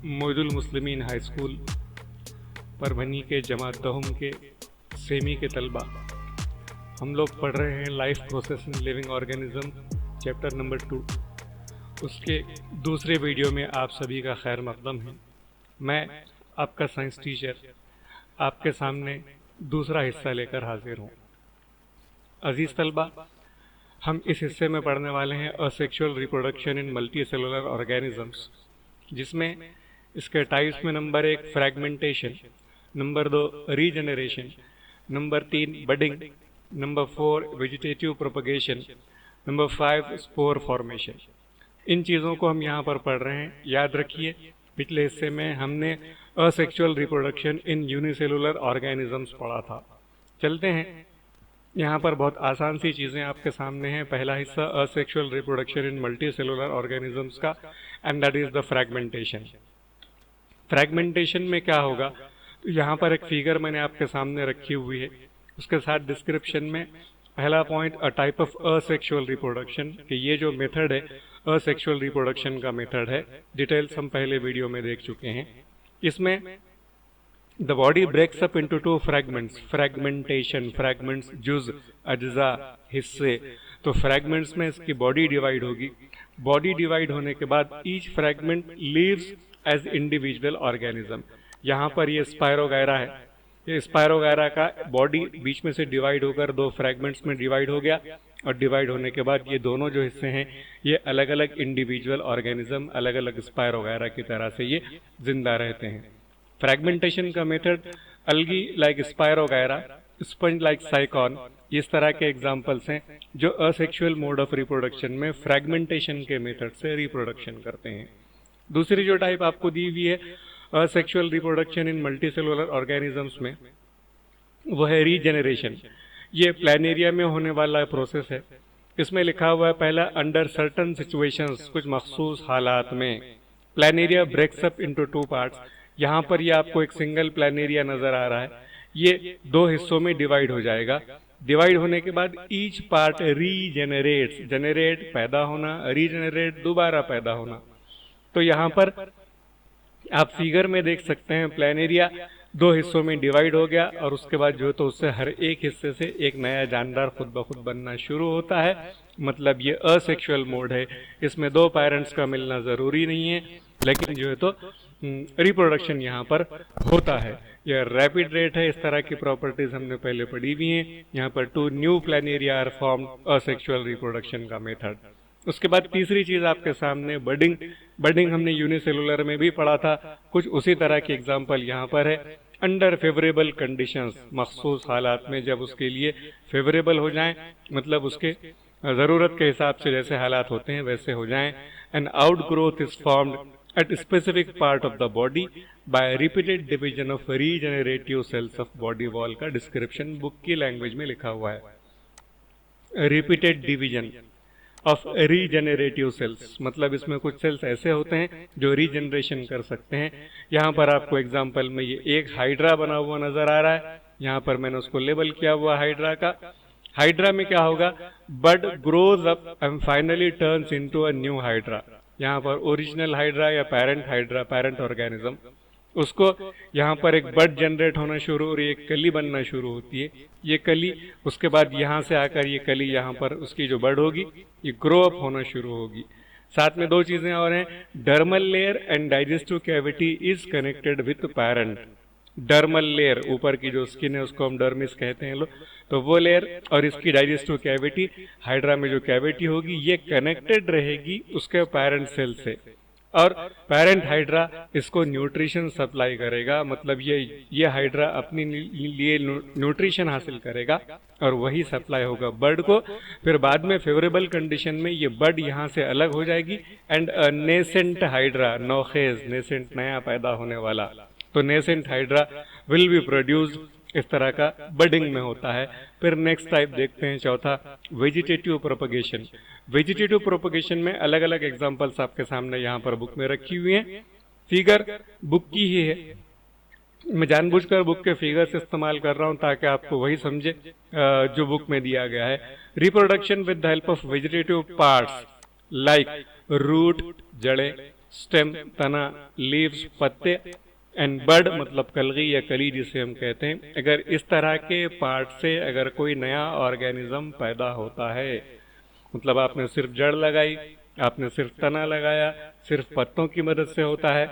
मोइदुल मुस्लिमीन high school Parbhani के जमात दहम के सेमी के तलबा हम लोग पढ़ रहे हैं life process in living organism chapter number 2। उसके दूसरे वीडियो में आप सभी का खैर मकदम है। मैं आपका साइंस टीचर आपके सामने दूसरा हिस्सा लेकर हाजिर हूँ। अजीज़ तलबा, हम इस हिस्से में पढ़ने वाले हैं asexual reproduction in multicellular organisms, जिसमें इसके टाइप्स में number 1 fragmentation, number 2 regeneration, number 3 budding, number 4 vegetative propagation, number 5 spore formation. इन चीज़ों को हम यहाँ पर पढ़ रहे हैं। याद रखिए, पिछले हिस्से में हमने असेक्सुअल रिप्रोडक्शन इन यूनिसेलुलर ऑर्गेनिजम्स पढ़ा था। चलते हैं, यहाँ पर बहुत आसान सी चीज़ें आपके सामने हैं। पहला हिस्सा asexual reproduction in multicellular organisms का, and that is the fragmentation. Fragmentation में क्या होगा, तो यहाँ पर एक फिगर मैंने आपके सामने रखी हुई है, उसके साथ डिस्क्रिप्शन में पहला point a type of asexual reproduction, कि ये जो मेथड है असेक्सुअल रिप्रोडक्शन का मेथड है। डिटेल्स हम पहले वीडियो में देख चुके हैं। इसमें the body breaks up into 2 fragments, fragmentation, fragments जुज, अज्जा, हिस्से। तो फ्रैगमेंट्स में इसकी बॉडी डिवाइड होगी। बॉडी डिवाइड होने के बाद each fragment lives as individual organism. यहाँ पर ये स्पायरोगैरा है, ये स्पायरोगैरा का बॉडी बीच में से डिवाइड होकर 2 फ्रैगमेंट्स में डिवाइड हो गया, और डिवाइड होने के बाद ये दोनों जो हिस्से हैं ये अलग अलग इंडिविजुअल ऑर्गेनिज्म, अलग अलग स्पायरोगैरा की तरह से ये जिंदा रहते हैं। फ्रैगमेंटेशन का method algae like Spirogyra, sponge like Sycon, इस तरह के एग्जाम्पल्स हैं जो असेक्सुअल मोड ऑफ रिप्रोडक्शन में फ्रैगमेंटेशन के मेथड से रिप्रोडक्शन करते हैं। दूसरी जो टाइप आपको दी हुई है asexual reproduction in multicellular organisms में, वो है रीजेनरेशन। ये प्लानेरिया में होने वाला प्रोसेस है। इसमें लिखा हुआ है पहला, अंडर सर्टन सिचुएशंस, कुछ मखसूस हालात में planaria breaks up into 2 parts. यहाँ पर ये आपको एक सिंगल प्लानेरिया नजर आ रहा है, ये 2 हिस्सों में डिवाइड हो जाएगा। डिवाइड होने के बाद ईच पार्ट रीजेनरेट्स, जेनरेट पैदा होना, रीजेनरेट दोबारा पैदा होना। तो यहाँ पर आप फिगर में देख सकते हैं प्लानेरिया 2 हिस्सों में डिवाइड हो गया, और उसके बाद जो है तो उससे हर एक हिस्से से एक नया जानदार खुद ब खुद बनना शुरू होता है। मतलब ये असेक्सुअल मोड है। इसमें 2 पेरेंट्स का मिलना जरूरी नहीं है, लेकिन जो है तो रिप्रोडक्शन यहाँ पर होता है। यह रैपिड रेट है। इस तरह की प्रॉपर्टीज हमने पहले पढ़ी हुई हैं। यहाँ पर 2 new planaria are form, asexual reproduction का मेथड। उसके बाद तीसरी चीज आपके सामने बडिंग। बडिंग हमने यूनिसेलुलर में भी पढ़ा था, कुछ उसी तरह की एग्जांपल यहाँ पर है। अंडर फेवरेबल कंडीशंस, मखसूस हालात में जब उसके लिए फेवरेबल हो जाएं, मतलब उसके ज़रूरत के हिसाब से जैसे हालात होते हैं वैसे हो जाएं। And out growth is formed at specific part of the body by repeated division of regenerative cells of body wall का डिस्क्रिप्शन बुक की लैंग्वेज में लिखा हुआ है। Repeated division of regenerative cells, मतलब इसमें कुछ सेल्स ऐसे होते हैं जो रीजनरेशन कर सकते हैं। यहाँ पर आपको एग्जांपल में ये एक हाइड्रा बना हुआ नजर आ रहा है। यहाँ पर मैंने उसको लेबल किया हुआ हाइड्रा का। हाइड्रा में क्या होगा, bud grows up and finally turns into a new hydra. यहाँ पर ओरिजिनल हाइड्रा या पेरेंट हाइड्रा, पेरेंट ऑर्गेनिज्म, उसको यहाँ पर एक बड जनरेट होना शुरू और एक कली बनना शुरू होती है। ये कली उसके बाद यहाँ से आकर ये कली यहाँ पर उसकी जो बड होगी ये ग्रो अप होना शुरू होगी। साथ में 2 चीजें और हैं, dermal layer and digestive cavity is connected with parent. Dermal layer, ऊपर की जो स्किन है उसको हम डर्मिस कहते हैं लोग, तो वो लेयर और इसकी डाइजेस्टिव कैविटी, हाइड्रा में जो कैविटी होगी ये कनेक्टेड रहेगी उसके पेरेंट सेल से, और पेरेंट हाइड्रा इसको न्यूट्रिशन सप्लाई करेगा। मतलब ये हाइड्रा अपने लिए न्यूट्रिशन हासिल करेगा और वही सप्लाई होगा बर्ड को। फिर बाद में फेवरेबल कंडीशन में ये बर्ड यहाँ से अलग हो जाएगी एंड नेसेंट हाइड्रा, नौखेज, नेसेंट नया पैदा होने वाला, तो nascent hydra will be produced. इस तरह का बडिंग में होता है। फिर नेक्स्ट टाइप देखते हैं, चौथा वेजिटेटिव प्रोपगेशन। वेजिटेटिव प्रोपगेशन में अलग अलग एग्जांपल्स आपके सामने यहाँ पर बुक में रखी हुई हैं। फिगर बुक की ही है, मैं जानबूझकर बुक के फिगर्स इस्तेमाल कर रहा हूँ ताकि आपको वही समझे जो बुक में दिया गया है। Reproduction with the help of vegetative parts like root, जड़ें, स्टेम तना, लीव्स पत्ते, एंड बड मतलब कलगी या कली जिसे हम कहते हैं। अगर इस तरह के पार्ट से अगर कोई नया ऑर्गेनिज्म पैदा होता है, मतलब आपने सिर्फ जड़ लगाई, आपने सिर्फ तना लगाया, सिर्फ पत्तों की मदद से होता है,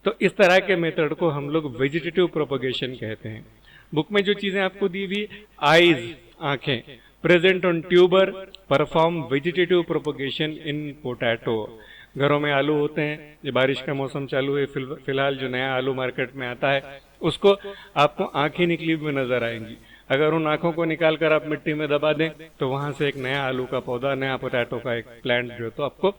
तो इस तरह के मेथड को हम लोग वेजिटेटिव प्रोपगेशन कहते हैं। बुक में जो चीजें आपको दी हुई, आईज आंखें, present on tuber, perform vegetative propagation in potato. घरों में आलू होते हैं, ये बारिश का मौसम चालू है, फिलहाल जो नया आलू मार्केट में आता है उसको आपको आंखें निकली हुई नजर आएंगी। अगर उन आंखों को निकाल कर आप मिट्टी में दबा दें तो वहां से एक नया आलू का पौधा, नया पोटैटो का एक प्लांट जो है तो आपको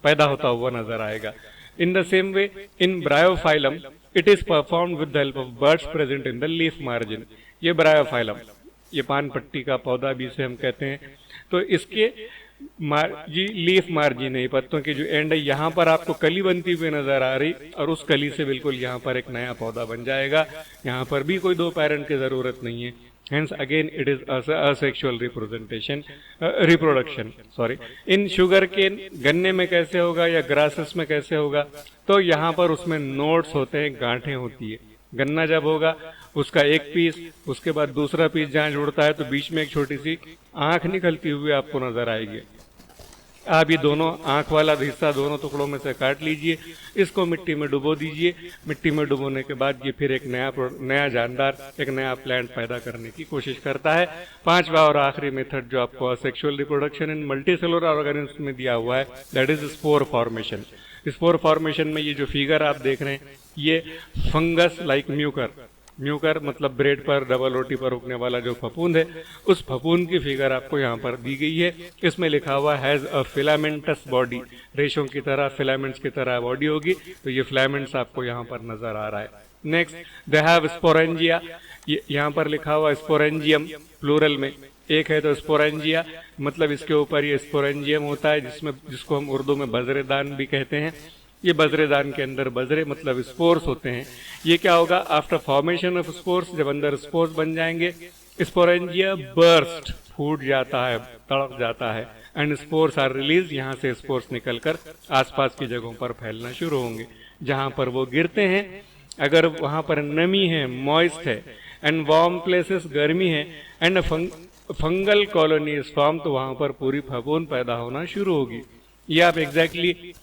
पैदा होता हुआ नजर आएगा। In the same way in Bryophyllum it is performed with the help of birds present in the leaf margin. ये ब्रायोफाइलम, ये पान पट्टी का पौधा भी इसे हम कहते हैं। तो इसके लीफ मार्जिन है, पत्तों के जो एंड है, यहाँ पर आपको कली बनती हुई नजर आ रही, और उस कली से बिल्कुल यहाँ पर एक नया पौधा बन जाएगा। यहाँ पर भी कोई दो पेरेंट की जरूरत नहीं है। Hence again it is asexual reproduction. Sorry. In sugar cane, गन्ने में कैसे होगा या ग्रासेस में कैसे होगा, तो यहाँ पर उसमें नोड्स होते हैं, गांठें होती है। गन्ना जब होगा उसका एक पीस, उसके बाद दूसरा पीस जहाँ जुड़ता है तो बीच में एक छोटी सी आंख निकलती हुई आपको नजर आएगी। आप ये दोनों आंख वाला हिस्सा दोनों टुकड़ों में से काट लीजिए, इसको मिट्टी में डुबो दीजिए। मिट्टी में डुबोने के बाद ये फिर एक नया जानदार, एक नया प्लांट पैदा करने की कोशिश करता है। पांचवा और आखिरी मेथड जो आपको sexual reproduction in multicellular organism में दिया हुआ है, that is spore formation. Spore formation में ये जो फिगर आप देख रहे हैं, ये फंगस लाइक म्यूकर मतलब ब्रेड पर, डबल रोटी पर उगने वाला जो फफूंद है, उस फफूंद की फिगर आपको यहाँ पर दी गई है। इसमें लिखा हुआ हैज अ फिलामेंटस बॉडी, रेशों की तरह, फिलामेंट्स की तरह बॉडी होगी। तो ये फिलामेंट्स आपको यहाँ पर नजर आ रहा है। नेक्स्ट दे हैव स्पोरेंजिया, यहाँ पर लिखा हुआ स्पोरेंजियम प्लूरल में, एक है तो स्पोरेंजिया मतलब इसके ऊपर ये स्पोरेंजियम होता है, जिसको हम उर्दू में बजरेदान भी कहते हैं। ये बजरेदान के अंदर बजरे मतलब स्पोर्स होते हैं। ये क्या होगा, आफ्टर फॉर्मेशन ऑफ स्पोर्स, जब अंदर स्पोर्स बन जाएंगे, स्पोरेंजिया बर्स्ट, फूट जाता है, तड़क जाता है, एंड स्पोर्स आर रिलीज। यहाँ से स्पोर्स निकलकर आसपास की जगहों पर फैलना शुरू होंगे। जहां पर वो गिरते हैं, अगर वहां पर नमी है, मॉइस्ट है, एंड वार्म प्लेसेस, गर्मी है, and fungal colony is form, तो वहां पर पूरी फफूंद पैदा होना शुरू होगी। ये आप एग्जैक्टली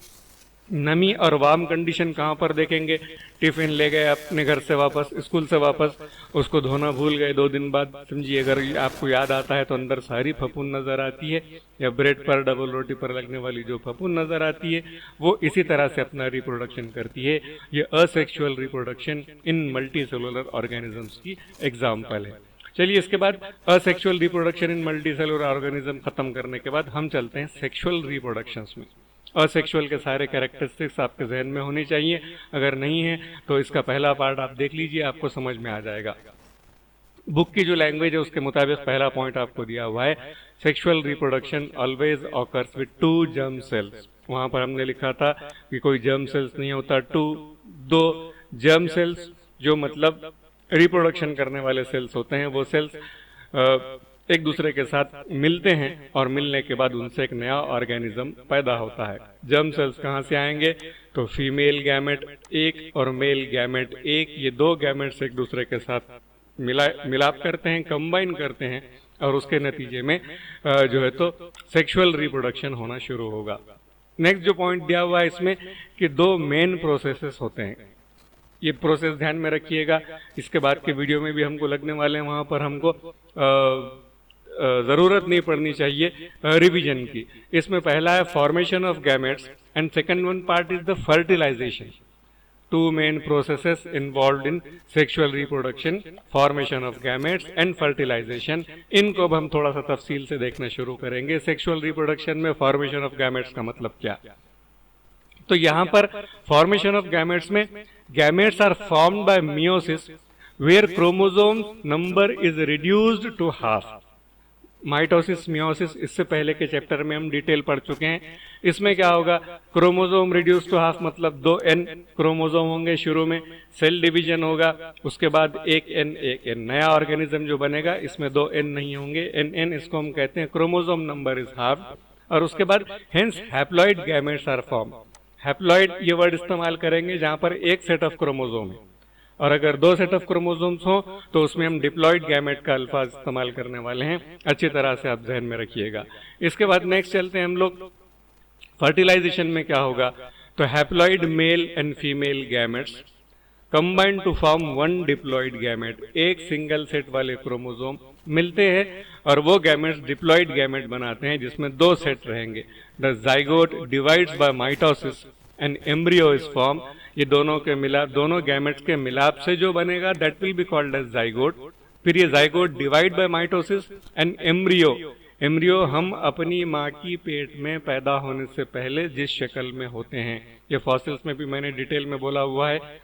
नमी और वार्म कंडीशन कहाँ पर देखेंगे, टिफिन ले गए अपने घर से वापस, स्कूल से वापस, उसको धोना भूल गए, 2 दिन बाद समझिए अगर आपको याद आता है तो अंदर सारी फफूंद नजर आती है, या ब्रेड पर, डबल रोटी पर लगने वाली जो फफूंद नजर आती है वो इसी तरह से अपना रिप्रोडक्शन करती है। ये asexual reproduction in multicellular organisms की एग्जाम्पल है। चलिए इसके बाद asexual reproduction in multi cellular organism खत्म करने के बाद हम चलते हैं सेक्सुअल रिप्रोडक्शंस में। असेक्सुअल के सारे कैरेक्टरिस्टिक्स आपके जहन में होनी चाहिए, अगर नहीं है तो इसका पहला पार्ट आप देख लीजिए, आपको समझ में आ जाएगा। बुक की जो लैंग्वेज है उसके मुताबिक पहला पॉइंट आपको दिया हुआ है, sexual reproduction always occurs with 2 germ cells. वहां पर हमने लिखा था कि कोई जर्म सेल्स नहीं होता, 2 जर्म सेल्स जो मतलब रिप्रोडक्शन करने वाले सेल्स होते हैं, वो सेल्स एक दूसरे के साथ मिलते हैं और मिलने के बाद उनसे एक नया ऑर्गेनिज्म पैदा होता है। जर्म सेल्स कहाँ से आएंगे, तो फीमेल गैमेट 1 और मेल गैमेट 1, ये 2 गैमेट्स एक दूसरे के साथ मिलाप करते हैं, कंबाइन करते हैं, और उसके नतीजे में जो है तो सेक्सुअल रिप्रोडक्शन होना शुरू होगा। नेक्स्ट जो पॉइंट दिया हुआ है इसमें कि 2 मेन प्रोसेसेस होते हैं, ये प्रोसेस ध्यान में रखिएगा। इसके बाद के वीडियो में भी हमको लगने वाले हैं, वहां पर हमको जरूरत नहीं पड़नी चाहिए रिवीजन की। इसमें पहला है formation of gametes and second one part is the fertilisation. 2 main processes involve in sexual reproduction, formation of gametes and fertilisation. इनको अब हम थोड़ा सा तफसील से देखना शुरू करेंगे। सेक्सुअल रिप्रोडक्शन में फॉर्मेशन ऑफ गैमेट्स का मतलब क्या, तो यहाँ पर फॉर्मेशन ऑफ गैमेट्स में gametes are formed by meiosis where chromosomes number is reduced to half. Mitosis, meiosis, इससे पहले के चैप्टर में हम डिटेल पढ़ चुके हैं। इसमें क्या होगा, क्रोमोसोम रिड्यूस टू हाफ मतलब 2 N क्रोमोसोम होंगे शुरू में, सेल डिवीजन होगा, उसके बाद 1 N नया ऑर्गेनिज्म जो बनेगा इसमें 2 N नहीं होंगे, N इसको हम कहते हैं क्रोमोसोम नंबर इज हाफ। और उसके बाद hence haploid gametes are form. Haploid ये वर्ड इस्तेमाल करेंगे जहां पर एक सेट ऑफ क्रोमोसोम है, और अगर दो सेट ऑफ क्रोमोसोम्स हो तो उसमें हम डिप्लॉइड गैमेट का अल्फाज इस्तेमाल करने वाले हैं। अच्छी तरह से आप जहन में रखिएगा। इसके बाद नेक्स्ट चलते हैं हम लोग फर्टिलाइजेशन में क्या होगा। तो haploid male and female gametes combined to form one diploid gamete, एक सिंगल सेट वाले क्रोमोसोम मिलते हैं और वो गैमेट्स डिप्लॉइड गैमेट बनाते हैं जिसमें दो सेट रहेंगे। The zygote divides bye mitosis and embryo is form. ये दोनों के मिलाप, दोनों गैमेट्स के मिलाप से जो बनेगा that will be called as zygote. फिर ये zygote divide by mitosis and embryo. Embryo हम अपनी माँ की पेट में पैदा होने से पहले जिस शक्ल में होते हैं, ये फॉसिल्स में भी मैंने डिटेल में बोला हुआ है,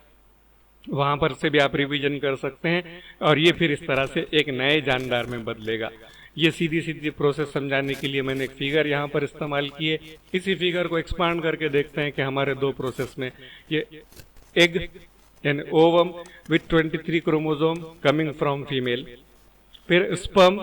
वहां पर से भी आप रिवीजन कर सकते हैं। और ये फिर इस तरह से एक नए जानदार में बदलेगा। ये सीधी सीधी प्रोसेस समझाने के लिए मैंने एक फिगर यहाँ पर इस्तेमाल की है। इसी फिगर को एक्सपांड करके देखते हैं कि हमारे दो प्रोसेस में ये egg and ovum with 23 chromosome coming from female, फिर स्पर्म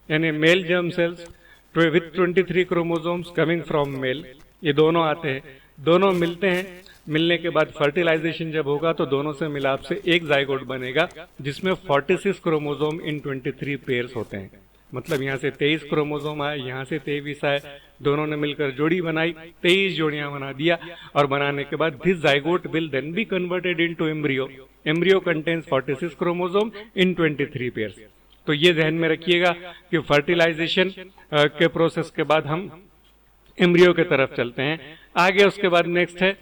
यानी male germ cells with 23 chromosomes coming from male, ये दोनों आते हैं, दोनों मिलते हैं। मिलने के बाद फर्टिलाइजेशन जब होगा तो दोनों से मिलाप से एक जाइगोट बनेगा जिसमें 46 क्रोमोसोम इन 23 पेयर्स होते हैं। मतलब यहाँ से 23 क्रोमोसोम आए, यहाँ से 23 आए, दोनों ने मिलकर जोड़ी बनाई, 23 जोड़ियां बना दिया। और बनाने के बाद this zygote will then be converted into embryo. Embryo contains 46 chromosome in 23 pairs. तो ये ध्यान में रखिएगा कि फर्टिलाइजेशन के प्रोसेस के बाद हम एम्ब्रियो के तरफ चलते हैं। आगे उसके बाद नेक्स्ट है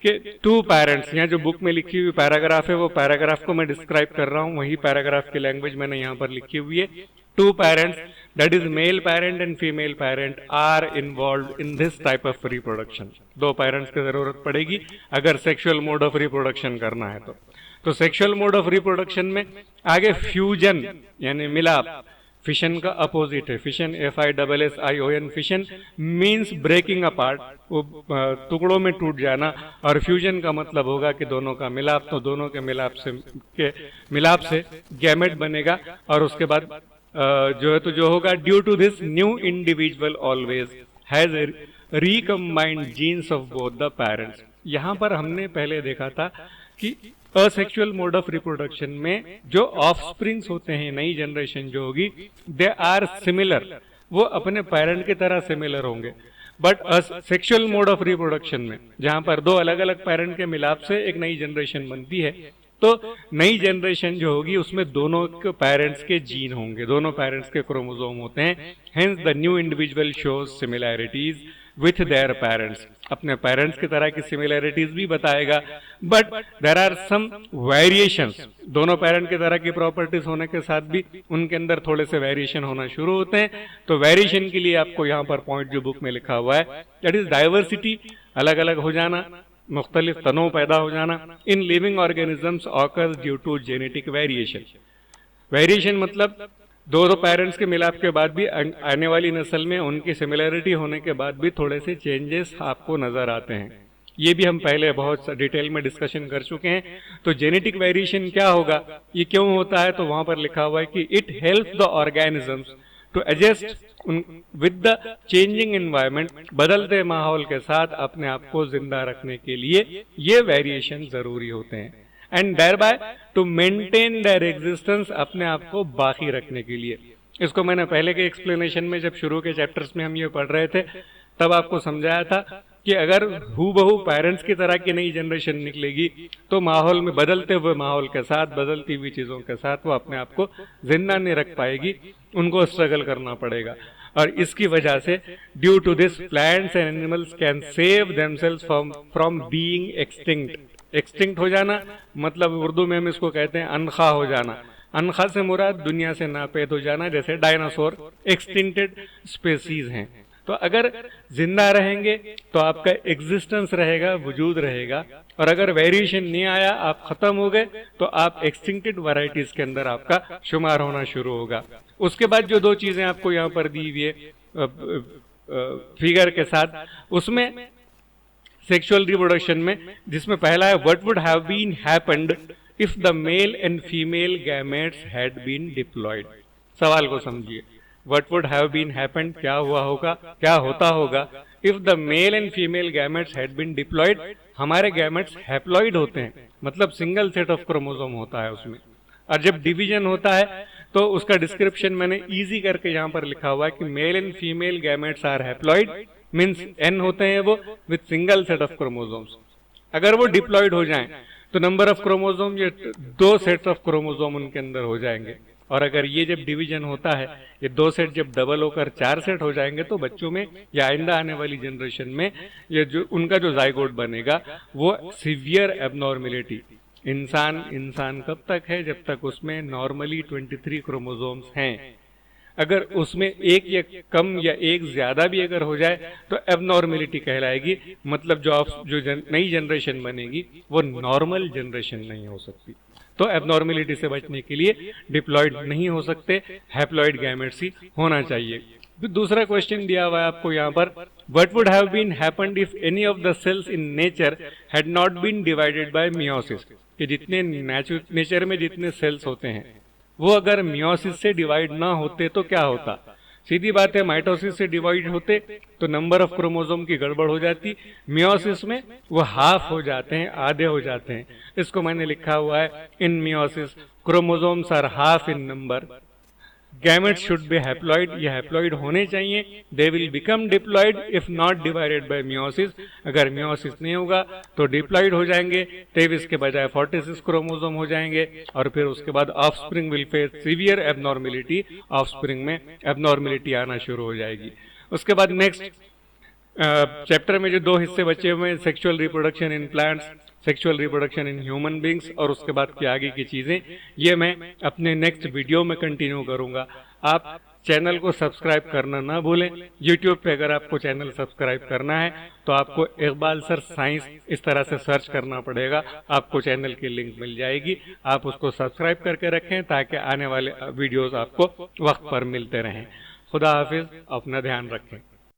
कि टू पेरेंट्स, यहाँ जो बुक में लिखी हुई पैराग्राफ है वो पैराग्राफ को मैं डिस्क्राइब कर रहा हूँ, वही पैराग्राफ की लैंग्वेज मैंने यहाँ पर लिखी हुई है। Two parents that is male parent and female parent are involve in this type of reproduction. दो पेरेंट्स की जरूरत पड़ेगी अगर सेक्सुअल मोड ऑफ रिप्रोडक्शन करना है तो सेक्सुअल मोड ऑफ रिप्रोडक्शन में आगे फ्यूजन यानी मिलाप, फिशन का अपोजिट है fission, FISSION। Fission means breaking apart, टुकड़ों में टूट जाना, और फ्यूजन का मतलब होगा कि दोनों का मिलाप। तो दोनों के मिलाप से गैमेट बनेगा और उसके बाद जो होगा due to this new individual always has recombined genes of both the parents. यहाँ पर हमने पहले देखा था कि असेक्सुअल मोड ऑफ रिप्रोडक्शन में जो ऑफस्प्रिंग्स होते हैं, नई जनरेशन जो होगी, दे आर सिमिलर, वो अपने पेरेंट की तरह सिमिलर होंगे। But sexual mode of reproduction में जहां पर दो अलग अलग पेरेंट के मिलाप से एक नई जनरेशन बनती है, तो नई जनरेशन जो होगी उसमें दोनों के पेरेंट्स के जीन होंगे, दोनों पेरेंट्स के क्रोमोसोम होते हैं। Hence the new individual shows similarities with their parents, अपने पेरेंट्स की तरह की सिमिलैरिटीज भी बताएगा। But there are some variations, दोनों पेरेंट की तरह की प्रॉपर्टीज होने के साथ भी उनके अंदर थोड़े से वेरिएशन होना शुरू होते हैं। तो वेरिएशन के लिए आपको यहाँ पर पॉइंट जो बुक में लिखा हुआ है दैट इज डाइवर्सिटी, अलग अलग हो जाना, मुख्तलिफ तनों पैदा हो जाना। In living organisms occurs due to genetic variation. Variation मतलब दो पेरेंट्स के मिलाप के बाद भी आने वाली नस्ल में उनकी सिमिलैरिटी होने के बाद भी थोड़े से चेंजेस आपको नजर आते हैं। ये भी हम पहले बहुत डिटेल में डिस्कशन कर चुके हैं। तो जेनेटिक वेरिएशन क्या होगा, ये क्यों होता है, तो वहां पर लिखा हुआ है कि it helps the organisms to adjust with the changing environment, बदलते माहौल के साथ अपने आप को जिंदा रखने के लिए ये वेरिएशन जरूरी होते हैं। And thereby to maintain their existence, अपने आप को बाकी रखने के लिए। इसको मैंने पहले के एक्सप्लेनेशन में जब शुरू के चैप्टर्स में हम ये पढ़ रहे थे तब आपको समझाया था कि अगर हूबहू पेरेंट्स की तरह की नई जनरेशन निकलेगी तो माहौल में, बदलते हुए माहौल के साथ, बदलती हुई चीजों के साथ वो अपने आप को जिंदा नहीं रख पाएगी, उनको स्ट्रगल करना पड़ेगा। और इसकी वजह से due to this plants and animals can save themselves from being extinct. Extinct हो जाना मतलब उर्दू में हम इसको कहते हैं अनखा हो जाना। अनखा से मुराद दुनिया से नापैद हो जाना, जैसे डायनासोर एक्सटिंक्टेड स्पेसीज हैं। तो अगर जिंदा रहेंगे तो आपका एग्जिस्टेंस रहेगा, वजूद रहेगा, और अगर वेरिएशन नहीं आया, आप खत्म हो गए, तो आप एक्सटिंक्टेड वैरायटीज के अंदर आपका शुमार होना शुरू होगा। उसके बाद जो दो चीजें आपको यहाँ पर दी हुई है फिगर के साथ, उसमें सेक्सुअल रिप्रोडक्शन में, जिसमें पहला है what would have been happened if the male and female gametes had been diploid. सवाल को समझिए, what would have been happened, क्या हुआ होगा, क्या होता होगा if the male and female gametes had been diploid. हमारे गैमेट्स हैप्लॉइड होते हैं, मतलब सिंगल सेट ऑफ क्रोमोसोम होता है उसमें, और जब डिवीजन होता है तो उसका डिस्क्रिप्शन मैंने इजी करके यहाँ पर लिखा हुआ है कि male and female gametes are haploid, means n होते हैं वो with single set of chromosomes. अगर वो डिप्लॉयड हो जाएं तो नंबर ऑफ क्रोमोसोम, ये 2 सेट्स ऑफ क्रोमोसोम उनके अंदर हो जाएंगे। और अगर ये जब डिवीजन होता है, ये 2 सेट जब डबल होकर 4 सेट हो जाएंगे, तो बच्चों में या आइंदा आने वाली जनरेशन में ये जो उनका जो जाइगोट बनेगा वो सीवियर एबनॉर्मेलिटी। इंसान कब तक है, जब तक उसमें नॉर्मली 23 क्रोमोसोम्स हैं। अगर उसमें एक या कम या एक ज्यादा भी अगर हो जाए तो एबनॉर्मेलिटी कहलाएगी, मतलब जो नई जनरेशन बनेगी वो नॉर्मल जनरेशन नहीं हो सकती। तो एबनॉर्मेलिटी से बचने के लिए डिप्लॉयड नहीं हो सकते, हैप्लॉइड गैमेट्स ही होना चाहिए। तो दूसरा क्वेश्चन दिया हुआ है आपको यहाँ पर, what would have been happened if any of the cells in nature had not been divided by meiosis, कि जितने नेचर में जितने सेल्स होते हैं वो अगर मियोसिस से डिवाइड ना होते तो क्या होता। सीधी बात है, माइटोसिस से डिवाइड होते तो नंबर ऑफ क्रोमोसोम की गड़बड़ हो जाती, मियोसिस में वो हाफ हो जाते हैं, आधे हो जाते हैं। इसको मैंने लिखा हुआ है, in meiosis chromosomes are half in number, gametes should be haploid, ये हैप्लॉइड होने चाहिए, they will become diploid if not divided by meiosis. अगर मियोसिस नहीं होगा तो डिप्लॉइड हो जाएंगे, 23 के बजाय 46 क्रोमोसोम हो जाएंगे, और फिर उसके बाद offspring will face severe abnormality, offspring में एबनॉर्मेलिटी आना शुरू हो जाएगी। उसके बाद नेक्स्ट चैप्टर में जो 2 हिस्से बचे हुए हैं, sexual reproduction in plants, sexual reproduction in human beings, और उसके बाद की आगे की चीजें, ये मैं अपने नेक्स्ट वीडियो में कंटिन्यू करूंगा। आप चैनल को सब्सक्राइब करना ना भूलें। यूट्यूब पे अगर आपको चैनल सब्सक्राइब करना है तो आपको इकबाल सर साइंस इस तरह से सर्च करना पड़ेगा, आपको चैनल की लिंक मिल जाएगी। आप उसको सब्सक्राइब करके रखें ताकि आने वाले वीडियोस आपको वक्त पर मिलते रहें। खुदा हाफिज, अपना ध्यान रखें।